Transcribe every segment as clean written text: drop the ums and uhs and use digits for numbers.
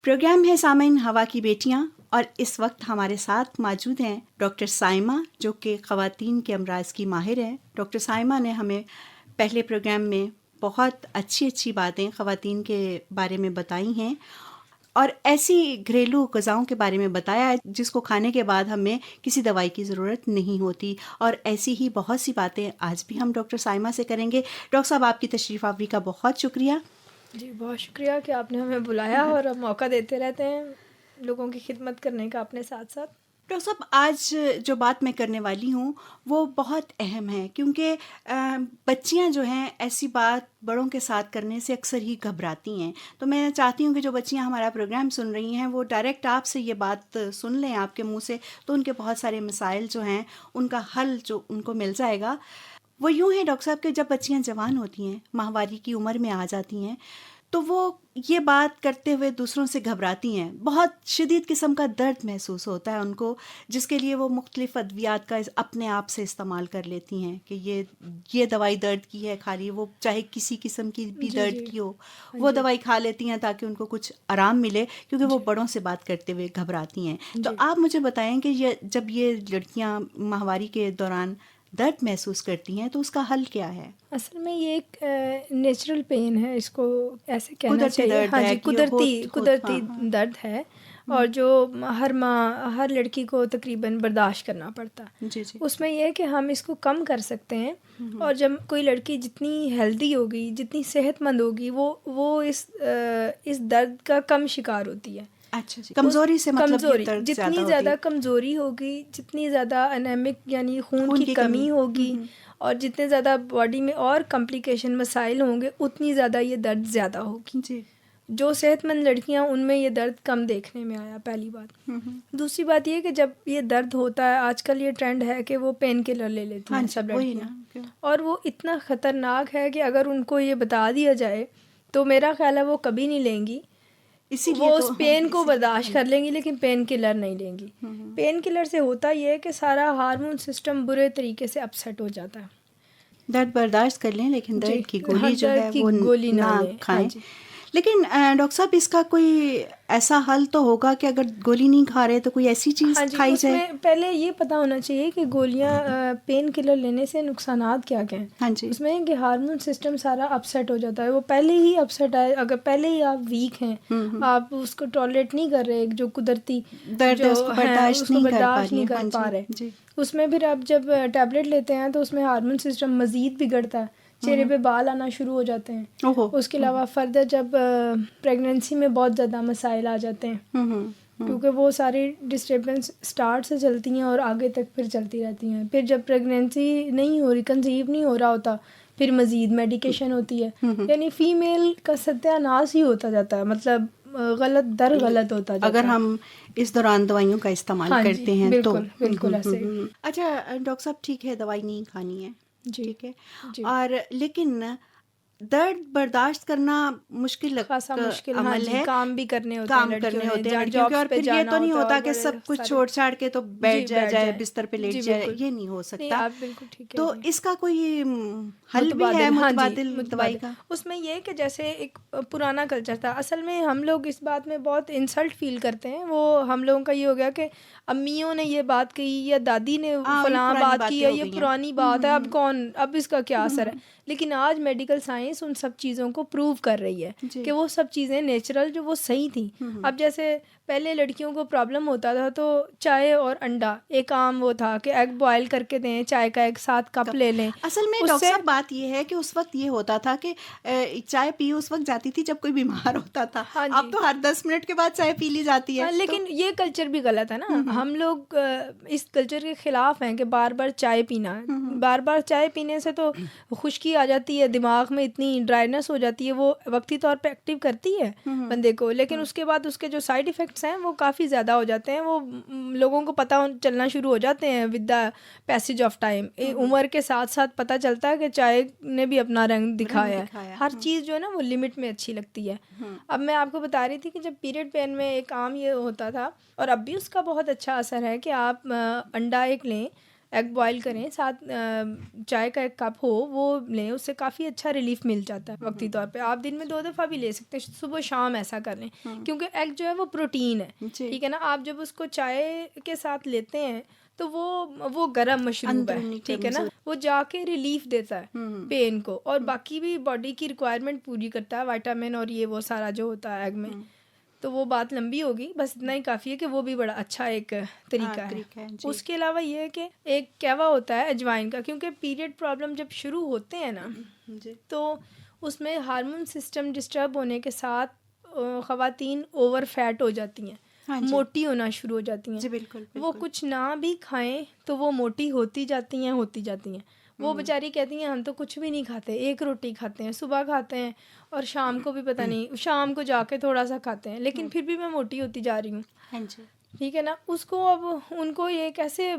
Programme है सामीन हवा की बेटियां और इस वक्त हमारे साथ मौजूद हैं डॉक्टर साइमा जो कि ख़वातीन के अमराज की माहिर हैं। डॉक्टर साइमा ने हमें पहले प्रोग्राम में बहुत अच्छी बातें ख़वातीन के बारे में बताई हैं और ऐसी घरेलू ग़िज़ाओं के बारे में बताया है जिसको खाने के बाद हमें किसी दवाई की ज़रूरत नहीं होती। और ऐसी ही बहुत सी बातें आज भी हम डॉक्टर साइमा से करेंगे। डॉक्टर साहब, आपकी तशरीफ़ आवरी का बहुत शुक्रिया। जी, बहुत शुक्रिया कि आपने हमें बुलाया और अब मौका देते रहते हैं लोगों की खिदमत करने का अपने साथ-साथ। डॉक्टर साहब, आज जो बात मैं करने वाली हूँ वो बहुत अहम है क्योंकि बच्चियाँ जो हैं ऐसी बात बड़ों के साथ करने से अक्सर ही घबराती हैं। तो मैं चाहती हूँ कि जो बच्चियाँ हमारा प्रोग्राम सुन रही हैं वो डायरेक्ट आपसे ये बात सुन लें आपके मुँह से, तो उनके बहुत सारे मसाइल जो हैं उनका हल जो उनको मिल जाएगा। वो यूँ है डॉक्टर साहब कि जब बच्चियाँ जवान होती हैं, माहवारी की उम्र में आ जाती हैं, तो वो ये बात करते हुए दूसरों से घबराती हैं। बहुत शदीद किस्म का दर्द महसूस होता है उनको, जिसके लिए वो मुख्तलिफ़ अद्वियात का अपने आप से इस्तेमाल कर लेती हैं कि ये दवाई दर्द की है, खा ली, वो चाहे किसी किस्म की भी जी, दर्द जी। की हो, हाँ वो जी। दवाई खा लेती हैं ताकि उनको कुछ आराम मिले क्योंकि वो जी, बड़ों से बात करते हुए घबराती हैं। तो जी। आप मुझे बताएं कि जब ये लड़कियां माहवारी के दौरान दर्द महसूस करती हैं तो उसका हल क्या है? असल में ये एक नेचुरल पेन है, इसको ऐसे कहना कुदरती चाहिए। दर्द हाँ है जी, कि कुदरती हाँ हाँ। दर्द है और जो हर माँ, हर लड़की को तकरीबन बर्दाश्त करना पड़ता है। जी जी। उसमें ये है कि हम इसको कम कर सकते हैं और जब कोई लड़की जितनी हेल्दी होगी, जितनी सेहतमंद होगी, वो इस दर्द का कम शिकार होती है। अच्छा जी, कमज़ोरी से मतलब ये कमज़ोरी दर्द ज़्यादा जितनी होती ज़्यादा है। कमज़ोरी होगी, जितनी ज़्यादा एनेमिक यानी खून खून की की कमी कमी। होगी और जितने ज़्यादा बॉडी में और कॉम्प्लिकेशन मसाइल होंगे, उतनी ज़्यादा ये दर्द ज़्यादा होगी। जी। जो सेहतमंद लड़कियां, उनमें ये दर्द कम देखने में आया, पहली बात। दूसरी बात ये कि जब ये दर्द होता है, आजकल ये ट्रेंड है कि वो पेन किलर ले लेती हाँ हैं जी, सब वही लड़कियां, ना, क्यों? और वो इतना ख़तरनाक है कि अगर उनको ये बता दिया जाए तो मेरा ख्याल है वो कभी नहीं लेंगी। वो इसीलिए उस तो पेन को इसीलिए तो बर्दाश्त हम कर लेंगी लेकिन पेन किलर नहीं लेंगी। पेन किलर से होता ये है कि सारा हार्मोन सिस्टम बुरे तरीके से अपसेट हो जाता है। दर्द बर्दाश्त कर लें लेकिन जी, दर्द की हाँ, गोली जो दर्द है की वो गोली ना ना लें। हाँ खाएं। जी। लेकिन डॉक्टर साहब, इसका कोई ऐसा हल तो होगा कि अगर गोली नहीं खा रहे तो कोई ऐसी चीज़ हाँ जी, खाई जाए? उसमें पहले ये पता होना चाहिए कि गोलियां, पेन किलर लेने से नुकसानात क्या-क्या हैं। हाँ जी। उसमें कि हार्मोन सिस्टम सारा अपसेट हो जाता है। वो पहले ही अपसेट है, अगर पहले ही आप वीक हैं, आप उसको टॉलरेट नहीं कर रहे, जो कुदरती दर्द है जो उसको हैं बर्दाश्त उसको नहीं कर पा बर्दाश्त रही नहीं है। कर हाँ पा जी रहे, जी। उसमें फिर आप जब टैबलेट लेते हैं तो उसमें हार्मोन सिस्टम मज़ीद बिगड़ता है, चेहरे पे बाल आना शुरू हो जाते हैं। ओहो। उसके अलावा फर्दर जब प्रेगनेंसी में बहुत ज़्यादा मसाइल आ जाते हैं क्योंकि वो सारी डिस्टर्बेंस स्टार्ट से चलती हैं और आगे तक फिर चलती रहती हैं। फिर जब प्रेगनेंसी नहीं हो रही, कंसीव नहीं हो रहा होता, फिर मज़ीद मेडिकेशन होती है। यानी फ़ीमेल का सत्यानाश ही होता जाता है, मतलब गलत होता जाता अगर है। हम इस दौरान दवाइयों का इस्तेमाल हाँ जी, करते हैं तो बिल्कुल ऐसे ही। अच्छा डॉक्टर साहब, ठीक है, दवाई नहीं खानी है, जी, ठीक है, जी। और लेकिन दर्द बर्दाश्त करना मुश्किल खासा मुश्किल, हाँ अमल जी, है। काम भी करने होते हैं काम लड़कियों करने ने, होते हैं लड़कियों के, जॉब्स और पे फिर ये जाना तो नहीं होता है और होता कि बड़े सब कुछ सारे। छोड़ छाड़ के तो जी, बैठ जाए जाए। बिस्तर पे लेट जी, जाए, बिल्कुल। ये नहीं हो नहीं, सकता। आप बिल्कुल ठीक कह तो रही हैं। इसका कोई हल भी है मुतबादिल, हाँ जी, मुतबादिल दवाई मुतबादिल। का? उसमें ये है कि जैसे एक पुराना कल्चर था, असल में हम लोग इस बात में बहुत इंसल्ट फ़ील करते हैं। वो हम लोगों का ये हो गया कि अम्मियों ने ये बात कही या दादी ने ये फ़लाँ पुरानी बात की, बातें या हो ये गई हैं। पुरानी बात है, अब इसका क्या असर है? लेकिन आज मेडिकल साइंस उन सब चीज़ों को प्रूव कर रही है जी। कि वो सब चीज़ें नेचुरल जो वो सही थी। अब जैसे पहले लड़कियों को प्रॉब्लम होता था तो चाय और अंडा एक आम वो था कि एग बॉयल करके दें, चाय का एक साथ कप ले लें। असल में डॉक्टर उससे साहब, बात ये है कि उस वक्त ये होता था कि चाय पी उस वक्त जाती थी जब कोई बीमार होता था। हाँ अब जी, तो हर 10 मिनट के बाद चाय पी ली जाती है। हाँ, तो लेकिन ये कल्चर भी गलत है ना। हम लोग इस कल्चर के ख़िलाफ़ हैं कि बार बार चाय पीना। बार बार चाय पीने से तो खुश्की आ जाती है, दिमाग में इतनी ड्राइनेस हो जाती है, वो वक्ती तौर पे एक्टिव करती है बंदे को, लेकिन उसके बाद उसके जो साइड इफ़ेक्ट्स हैं वो काफ़ी ज़्यादा हो जाते हैं। वो लोगों को पता चलना शुरू हो जाते हैं with the passage of time. उम्र के साथ साथ पता चलता है कि चाय ने भी अपना रंग दिखाया है। हर चीज़ जो है ना वो लिमिट में अच्छी लगती है। अब मैं आपको बता रही थी कि जब पीरियड पेन में एक आम ये होता था, और अब भी उसका बहुत अच्छा असर है कि आप अंडा एक लें, एग बॉईल करें, साथ चाय का 1 कप हो वो लें, उससे काफ़ी अच्छा रिलीफ मिल जाता है वक्ती तौर पे। आप दिन में 2 दफ़ा भी ले सकते हैं, सुबह शाम ऐसा कर लें, क्योंकि एग जो है वो प्रोटीन है, जी। ठीक है ना। आप जब उसको चाय के साथ लेते हैं तो वो गरम मशरूब है, अंदरूनी ठीक है ना, कमजोर। वो जाके रिलीफ देता है पेन को, और बाकी भी बॉडी की रिक्वायरमेंट पूरी करता है, विटामिन और ये वो सारा जो होता है एग में। तो वो बात लंबी होगी, बस इतना ही काफ़ी है कि वो भी बड़ा अच्छा एक तरीका है। जी। उसके अलावा ये है कि एक कहवा होता है अजवाइन का, क्योंकि पीरियड प्रॉब्लम जब शुरू होते हैं ना जी। तो उसमें हार्मोन सिस्टम डिस्टर्ब होने के साथ ख़वातीन ओवर फैट हो जाती हैं, हाँ जी। मोटी होना शुरू हो जाती हैं। जी बिल्कुल, वो बिल्कुल। कुछ ना भी खाएं तो वो मोटी होती जाती हैं। वो बेचारी कहती हैं हम तो कुछ भी नहीं खाते, 1 रोटी खाते हैं, सुबह खाते हैं और शाम को भी पता नहीं, शाम को जाके थोड़ा सा खाते हैं, लेकिन फिर भी मैं मोटी होती जा रही हूँ। हाँ जी। ठीक है ना। उसको अब उनको ये कैसे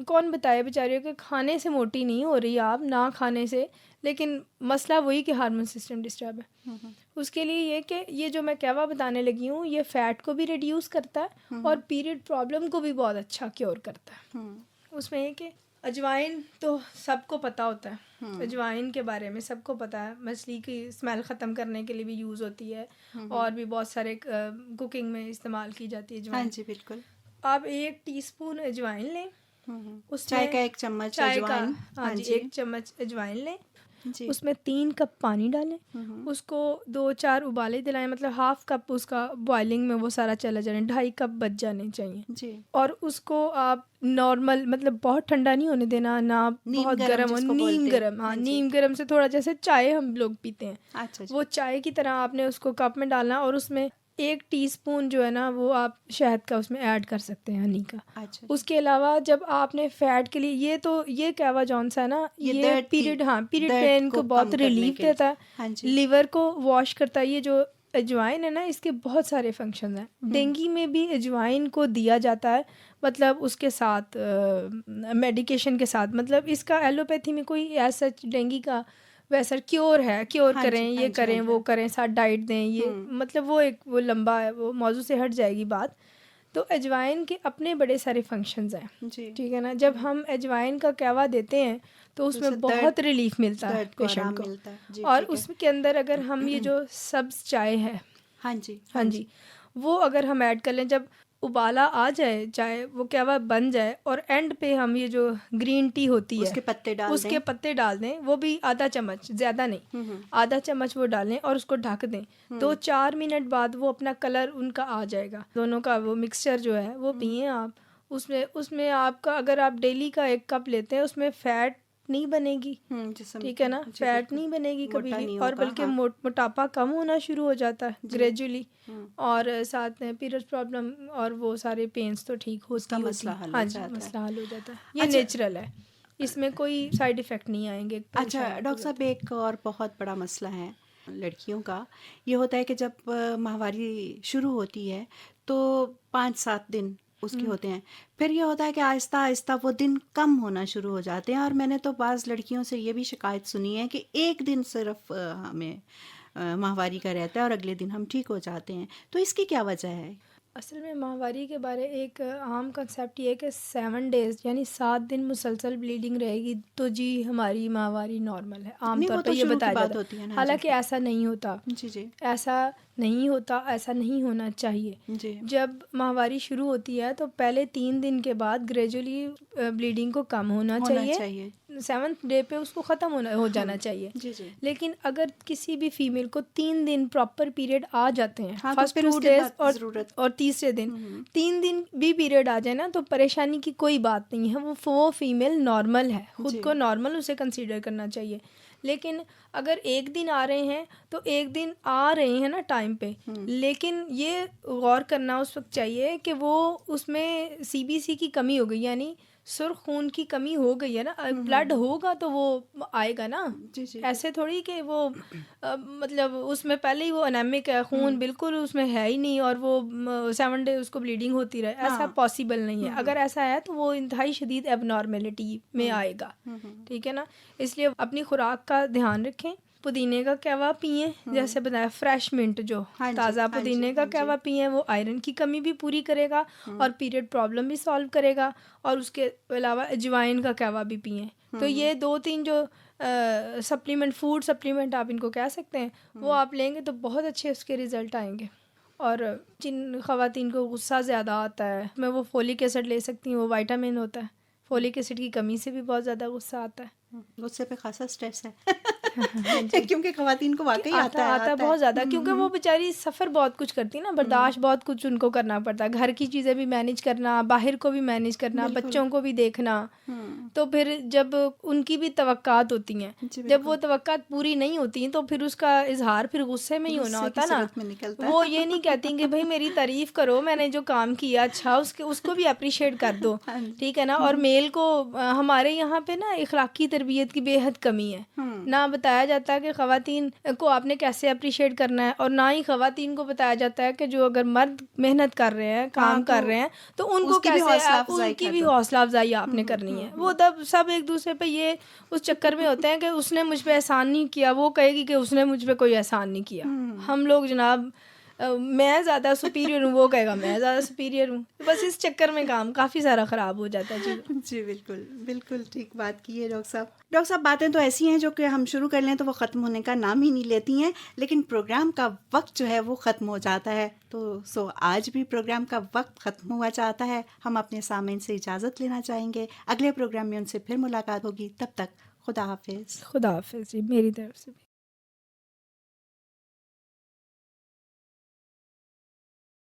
कौन बताए बेचारियों कि खाने से मोटी नहीं हो रही आप, ना खाने से, लेकिन मसला वही कि हार्मोन सिस्टम डिस्टर्ब है। उसके लिए ये कि ये जो मैं कहवा बताने लगी हूँ ये फ़ैट को भी रिड्यूस करता है और पीरियड प्रॉब्लम को भी बहुत अच्छा क्योर करता है। उसमें ये कि अजवाइन तो सबको पता होता है, अजवाइन के बारे में सबको पता है, मछली की स्मेल ख़त्म करने के लिए भी यूज़ होती है और भी बहुत सारे कुकिंग में इस्तेमाल की जाती है अजवाइन। हाँ जी बिल्कुल। आप 1 टीस्पून अजवाइन लें, उसमें चाय का 1 चम्मच चाय का, अजवाइन। हाँ जी, 1 चम्मच अजवाइन लें, जी। उसमें 3 कप पानी डालें, उसको 2-4 उबाले दिलाएं, मतलब 1/2 कप उसका बॉइलिंग में वो सारा चला जाए, 2.5 कप बच जाने चाहिए जी। और उसको आप नॉर्मल, मतलब बहुत ठंडा नहीं होने देना, ना बहुत गर्म हो, नीम गर्म, हाँ नीम गर्म से थोड़ा, जैसे चाय हम लोग पीते हैं अच्छा। वो चाय की तरह आपने उसको कप में डालना और उसमें 1 टीस्पून जो है ना वो आप शहद का उसमें ऐड कर सकते हैं, हनी का। अच्छा। उसके अलावा जब आपने फ़ैट के लिए ये कहवा जौन सा है ना, ये पीरियड पेन को बहुत रिलीफ देता है, लिवर को वॉश करता है। ये जो अजवाइन है ना इसके बहुत सारे फंक्शन हैं। डेंगू में भी अजवाइन को दिया जाता है, मतलब उसके साथ मेडिकेशन के साथ, मतलब इसका एलोपैथी में कोई ऐसा डेंगू का वैसा क्योर करें, ये करें, वो करें, साथ डाइट दें, ये मतलब वो लंबा है, वो मौजू से हट जाएगी बात। तो अजवाइन के अपने बड़े सारे फंक्शंस हैं, ठीक है ना। जब हम अजवाइन का कहवा देते हैं तो उसमें बहुत रिलीफ मिलता है पेशेंट को। और उसके अंदर अगर हम ये जो सब्ज़ चाय है, हाँ जी, वो अगर हम ऐड कर लें, जब उबाला आ जाए चाय, वो कहवा बन जाए और एंड पे हम ये जो ग्रीन टी होती है उसके पत्ते डाल दें, वो भी आधा चम्मच, ज़्यादा नहीं, आधा चम्मच वो डालें और उसको ढक दें। 2-4 मिनट बाद वो अपना कलर उनका आ जाएगा, दोनों का वो मिक्सचर जो है वो पिए आप। उसमें आपका, अगर आप डेली का 1 कप लेते हैं उसमें फ़ैट नहीं बनेगी, ठीक है ना, फैट नहीं बनेगी कभी भी, और बल्कि मोटापा कम होना शुरू हो जाता है ग्रेजुअली, और साथ में पीरियड प्रॉब्लम और वो सारे पेन्स तो ठीक होती है, हाँ जी, मसला हल हो जाता है। ये नेचुरल है, इसमें कोई साइड इफ़ेक्ट नहीं आएंगे। अच्छा डॉक्टर साहब, एक और बहुत बड़ा मसला है लड़कियों का, ये होता है कि जब माहवारी शुरू होती है तो 5-7 दिन उसके होते हैं, फिर ये होता है कि आहिस्ता आहिस्ता वो दिन कम होना शुरू हो जाते हैं, और मैंने तो बाज़ लड़कियों से ये भी शिकायत सुनी है कि 1 दिन सिर्फ हमें माहवारी का रहता है और अगले दिन हम ठीक हो जाते हैं। तो इसकी क्या वजह है? असल में माहवारी के बारे एक आम कंसेप्ट ये है कि 7 डेज़ यानी 7 दिन मुसलसल ब्लीडिंग रहेगी तो जी हमारी माहवारी नॉर्मल है, आमतौर पर ये बताया जाता है। हालांकि ऐसा नहीं होता, जी ऐसा नहीं होता, ऐसा नहीं होना चाहिए। जब माहवारी शुरू होती है तो पहले 3 दिन के बाद ग्रेजुअली ब्लीडिंग को कम होना चाहिए, 7th डे पे उसको ख़त्म हो जाना चाहिए। लेकिन अगर किसी भी फीमेल को 3 दिन प्रॉपर पीरियड आ जाते हैं, फर्स्ट 2 डेज और तीसरे दिन 3 दिन भी पीरियड आ जाए ना, तो परेशानी की कोई बात नहीं है, वो फीमेल नॉर्मल है, खुद को नॉर्मल उसे कंसीडर करना चाहिए। लेकिन अगर 1 दिन आ रहे हैं तो 1 दिन आ रहे हैं ना टाइम पे, लेकिन ये गौर करना उस वक्त चाहिए कि वो उसमें CBC की कमी हो गई, यानी सुर्ख खून की कमी हो गई है ना, ब्लड होगा तो वो आएगा ना, ऐसे थोड़ी कि वो मतलब उसमें पहले ही वो अनेमिक है, खून बिल्कुल उसमें है ही नहीं और वो 7 डे उसको ब्लीडिंग होती रहे, ऐसा पॉसिबल नहीं है। अगर ऐसा है तो वो इंतहाई शदीद एबनॉर्मेलिटी में आएगा, ठीक है ना। इसलिए अपनी खुराक का ध्यान रखें, पुदीने का कहवा पिएं, जैसे बताया फ्रेश मिंट जो हाँ जी, ताज़ा हाँ जी, पुदीने का हाँ जी। कहवा पिएं, वो आयरन की कमी भी पूरी करेगा और पीरियड प्रॉब्लम भी सॉल्व करेगा। और उसके अलावा अजवाइन का कहवा भी पिएं। तो ये 2-3 जो सप्लीमेंट, फूड सप्लीमेंट आप इनको कह सकते हैं, वो आप लेंगे तो बहुत अच्छे उसके रिज़ल्ट आएंगे। और जिन ख़वातीन को गुस्सा ज़्यादा आता है, मैं वो फोलिक एसिड ले सकती हूँ, वो विटामिन होता है। फोलिक एसिड की कमी से भी बहुत ज़्यादा गुस्सा आता है। गुस्से पे खासा स्ट्रेस है हाँ जी। क्योंकि खवातीन को वाकई आता आता है। बहुत ज़्यादा, क्योंकि वो बेचारी सफ़र बहुत कुछ करती है ना, बर्दाश्त बहुत कुछ उनको करना पड़ता है, घर की चीज़ें भी मैनेज करना, बाहर को भी मैनेज करना, बच्चों को भी देखना। तो फिर जब उनकी भी तवक्कात होती हैं, जी, जब वो तवक्कात पूरी नहीं होती हैं, तो फिर उसका इजहार फिर गुस्से में ही होना गुस्से की होता है ना। सूरत में निकलता है। वो ये नहीं कहती कि भाई मेरी तारीफ़ करो, मैंने जो काम किया अच्छा, उसको भी अप्रिशिएट कर दो, हाँ जी। ठीक है ना। और मेल को हमारे यहाँ पे ना इखलाकी तरबियत की बेहद कमी है। ना बताया जाता है कि ख़वातीन को आपने कैसे अप्रिशिएट करना है, और ना ही ख़वातीन को बताया जाता है कि जो अगर मर्द मेहनत कर रहे हैं, काम कर रहे हैं, तो उनको उसकी भी कैसे हौसला अफजाई उनकी कर भी दो। हौसला अफजाई आपने करनी है। वो तब सब एक दूसरे पे ये उस चक्कर में होते हैं कि उसने मुझ पे एहसान नहीं किया, वो कहेगी कि उसने मुझ पे कोई एहसान नहीं किया। हम लोग जनाब मैं ज़्यादा सुपीरियर हूँ, वो कहेगा मैं ज़्यादा सुपीरियर हूँ। बस इस चक्कर में काम काफ़ी सारा ख़राब हो जाता है जी। जी बिल्कुल बिल्कुल ठीक बात की है डॉक्टर साहब। डॉक्टर साहब, बातें तो ऐसी हैं जो कि हम शुरू कर लें तो वो ख़त्म होने का नाम ही नहीं लेती हैं, लेकिन प्रोग्राम का वक्त जो है वो ख़त्म हो जाता है। तो आज भी प्रोग्राम का वक्त ख़त्म हुआ चाहता है। हम अपने सामीन से इजाज़त लेना चाहेंगे। अगले प्रोग्राम में उनसे फिर मुलाकात होगी। तब तक खुदा हाफिज़। खुदा हाफिज़ जी, मेरी तरफ से भी।